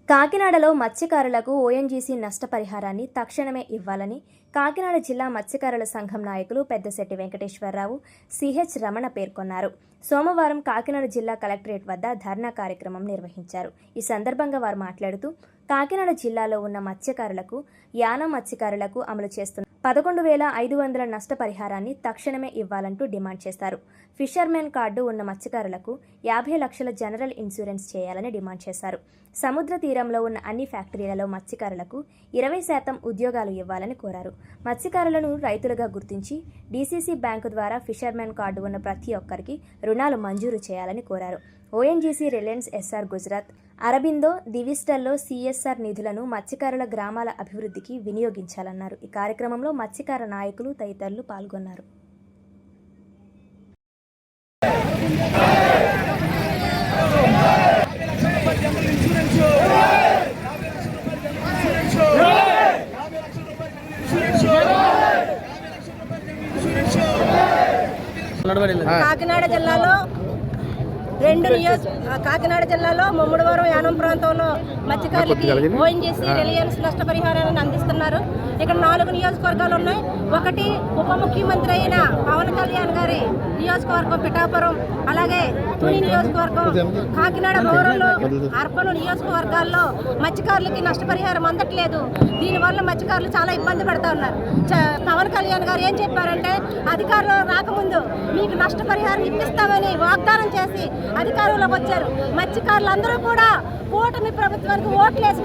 కాకినాడలో మత్స్యకారులకు ఓఎన్జీసీ నష్టపరిహారాన్ని తక్షణమే ఇవ్వాలని కాకినాడ జిల్లా మత్స్యకారుల సంఘం నాయకులు పెద్దశెట్టి వెంకటేశ్వరరావు, సిహెచ్ రమణ పేర్కొన్నారు. సోమవారం కాకినాడ జిల్లా కలెక్టరేట్ వద్ద ధర్నా కార్యక్రమం నిర్వహించారు. ఈ సందర్భంగా వారు మాట్లాడుతూ కాకినాడ జిల్లాలో ఉన్న మత్స్యకారులకు, యానం మత్స్యకారులకు అమలు చేస్తున్న 11,500 నష్టపరిహారాన్ని తక్షణమే ఇవ్వాలంటూ డిమాండ్ చేశారు. ఫిషర్మెన్ కార్డు ఉన్న మత్స్యకారులకు 50 లక్షల జనరల్ ఇన్సూరెన్స్ చేయాలని డిమాండ్ చేశారు. సముద్ర తీరంలో ఉన్న అన్ని ఫ్యాక్టరీలలో మత్స్యకారులకు 20% ఉద్యోగాలు ఇవ్వాలని కోరారు. మత్స్యకారులను రైతులుగా గుర్తించి డీసీసీ బ్యాంకు ద్వారా ఫిషర్మెన్ కార్డు ఉన్న ప్రతి ఒక్కరికి రుణాలు మంజూరు చేయాలని కోరారు. ఓఎన్జీసీ, రిలయన్స్, ఎస్ఆర్ గుజరాత్, అరబిందో, దివిస్టల్లో సిఎస్ఆర్ నిధులను మత్స్యకారుల గ్రామాల అభివృద్ధికి వినియోగించాలన్నారు. ఈ కార్యక్రమంలో మత్స్యకార నాయకులు తదితరులు పాల్గొన్నారు. కాకినాడ జిల్లాలో ముమ్మడివరం, యానం ప్రాంతంలో మత్స్యకారులకి ఓఎన్జీసీ, రిలయన్స్ నష్టపరిహారాన్ని అందిస్తున్నారు. ఇక్కడ 4 నియోజకవర్గాలు ఉన్నాయి. ఒకటి ఉప ముఖ్యమంత్రి అయిన పవన్ కళ్యాణ్ గారి నియోజకవర్గం పిఠాపురం, అలాగే తుని నియోజకవర్గం, కాకినాడ రూరల్, అర్బన్ నియోజకవర్గాల్లో మత్స్యకారులకి నష్టపరిహారం అందట్లేదు. దీనివల్ల మత్స్యకారులు చాలా ఇబ్బంది పడుతూ ఉన్నారు. పవన్ కళ్యాణ్ గారు ఏం చెప్పారంటే, అధికారులు రాకముందు మీకు నష్టపరిహారం ఇప్పిస్తామని వాగ్దానం చేసి అధికారంలోకి వచ్చారు. మత్స్యకారులందరూ కూడా కూటమి ప్రభుత్వానికి ఓట్లేసి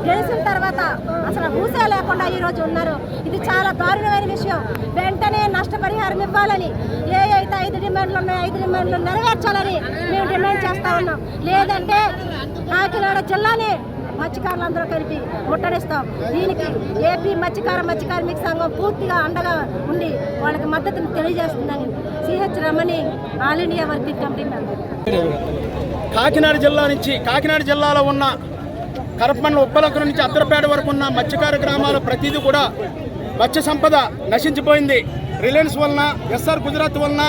గెలిచిన తర్వాత అసలు ఊసే లేకుండా ఈరోజు ఉన్నారు. ఇది చాలా దారుణమైన విషయం. వెంటనే నష్టపరిహారం ఇవ్వాలని, ఏ అయితే 5 డిమాండ్లు ఉన్నాయో 5 డిమాండ్లు నెరవేర్చాలని మేము డిమాండ్ చేస్తా ఉన్నాం. లేదంటే కాకినాడ జిల్లాని మత్స్యకారులందరూ కలిపి ముట్టడిస్తాం. దీనికి ఏపీ మత్స్యకార్మిక సంఘం పూర్తిగా అండగా ఉండి వాళ్ళకి మద్దతును తెలియజేస్తుందని CH Ramani, all India working committee member. Kakinada జిల్లాలో ఉన్న కరపమండలం ఉప్పలకరం నుంచి అత్తరపేట వరకు ఉన్న మత్స్యకార గ్రామాల ప్రతిదీ కూడా మత్స్య సంపద నశించిపోయింది. రిలయన్స్ వలన, ఎస్ఆర్ గుజరాత్ వలన,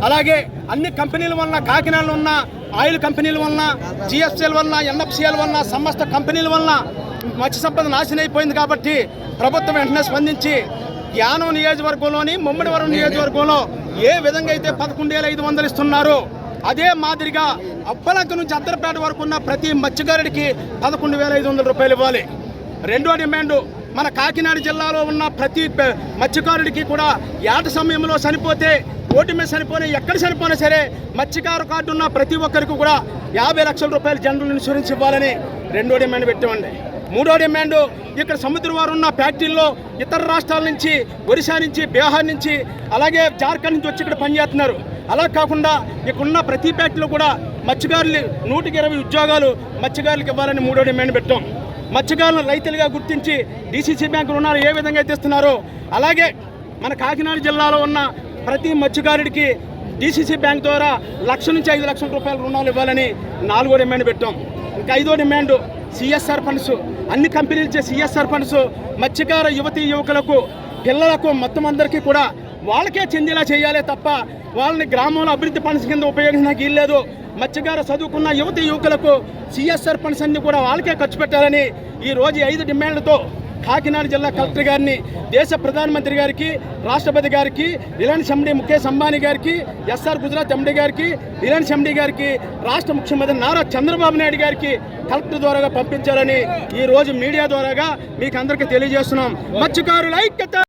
అలాగే అన్ని కంపెనీల వలన, కాకినాడలో ఉన్న ఆయిల్ కంపెనీల వలన, జిఎస్ఎల్ వలన, ఎన్ఎఫ్సిఎల్ వలన, సమస్త కంపెనీల వలన మత్స్య సంపద నాశనం అయిపోయింది. కాబట్టి ప్రభుత్వం వెంటనే స్పందించి యానం నియోజకవర్గంలోని ముమ్మడివరం నియోజకవర్గంలో ఏ విధంగా అయితే 11,500 ఇస్తున్నారో అదే మాదిరిగా అప్పలక నుంచి అత్తరపేట వరకు ఉన్న ప్రతి మత్స్యకారుడికి 11,500 రూపాయలు ఇవ్వాలి. రెండో డిమాండ్, మన కాకినాడ జిల్లాలో ఉన్న ప్రతి మత్స్యకారుడికి కూడా ఏట సమయంలో చనిపోతే, ఓటు మీద చనిపోయినా, ఎక్కడ చనిపోయినా సరే మత్స్యకారు కార్డు ఉన్న ప్రతి ఒక్కరికి కూడా 50 లక్షల రూపాయలు జనరల్ ఇన్సూరెన్స్ ఇవ్వాలని రెండో డిమాండ్ పెట్టామండి. మూడో డిమాండ్, ఇక్కడ సముద్రం వారు ఉన్న ఫ్యాక్టరీల్లో ఇతర రాష్ట్రాల నుంచి, ఒరిస్సా నుంచి, బీహార్ నుంచి, అలాగే జార్ఖండ్ నుంచి వచ్చి ఇక్కడ పనిచేస్తున్నారు. అలా కాకుండా ఇక్కడున్న ప్రతి ఫ్యాక్టరీలో కూడా మత్స్యకారులు 120 ఉద్యోగాలు మత్స్యకారులకు ఇవ్వాలని మూడో డిమాండ్ పెట్టాం. మత్స్యకారులను రైతులుగా గుర్తించి డీసీసీ బ్యాంకు రుణాలు ఏ విధంగా అయితే ఇస్తున్నారో అలాగే మన కాకినాడ జిల్లాలో ఉన్న ప్రతి మత్స్యకారుడికి డీసీసీ బ్యాంక్ ద్వారా 1 లక్ష నుంచి 5 లక్షల రూపాయల రుణాలు ఇవ్వాలని 4వ డిమాండ్ పెట్టాం. ఇంకా 5వ డిమాండ్, సిఎస్ఆర్ ఫండ్స్, అన్ని కంపెనీలు ఇచ్చే సిఎస్ఆర్ ఫండ్స్ మత్స్యకార యువతీ యువకులకు, పిల్లలకు, మొత్తం అందరికీ కూడా వాళ్ళకే చెందేలా చేయాలి తప్ప వాళ్ళని గ్రామంలో అభివృద్ధి ఫండ్స్ కింద ఉపయోగించడానికి వీల్లేదు. మత్స్యకార చదువుకున్న యువతీ యువకులకు సిఎస్ఆర్ ఫండ్స్ అన్ని కూడా వాళ్ళకే ఖర్చు పెట్టాలని ఈరోజు 5 డిమాండ్లతో కాకినాడ జిల్లా కలెక్టర్ గారిని, దేశ ప్రధానమంత్రి గారికి, రాష్ట్రపతి గారికి, రిలయన్స్ ఎండీ ముఖేష్ అంబానీ గారికి, ఎస్ఆర్ గుజరాత్ ఎండీ గారికి, రిలయన్స్ ఎండీ గారికి, రాష్ట్ర ముఖ్యమంత్రి నారా చంద్రబాబు నాయుడు గారికి కలెక్టర్ ద్వారాగా పంపించాలని ఈరోజు మీడియా ద్వారాగా మీకు అందరికీ తెలియజేస్తున్నాం. మత్స్యకారుల ఐక్యత.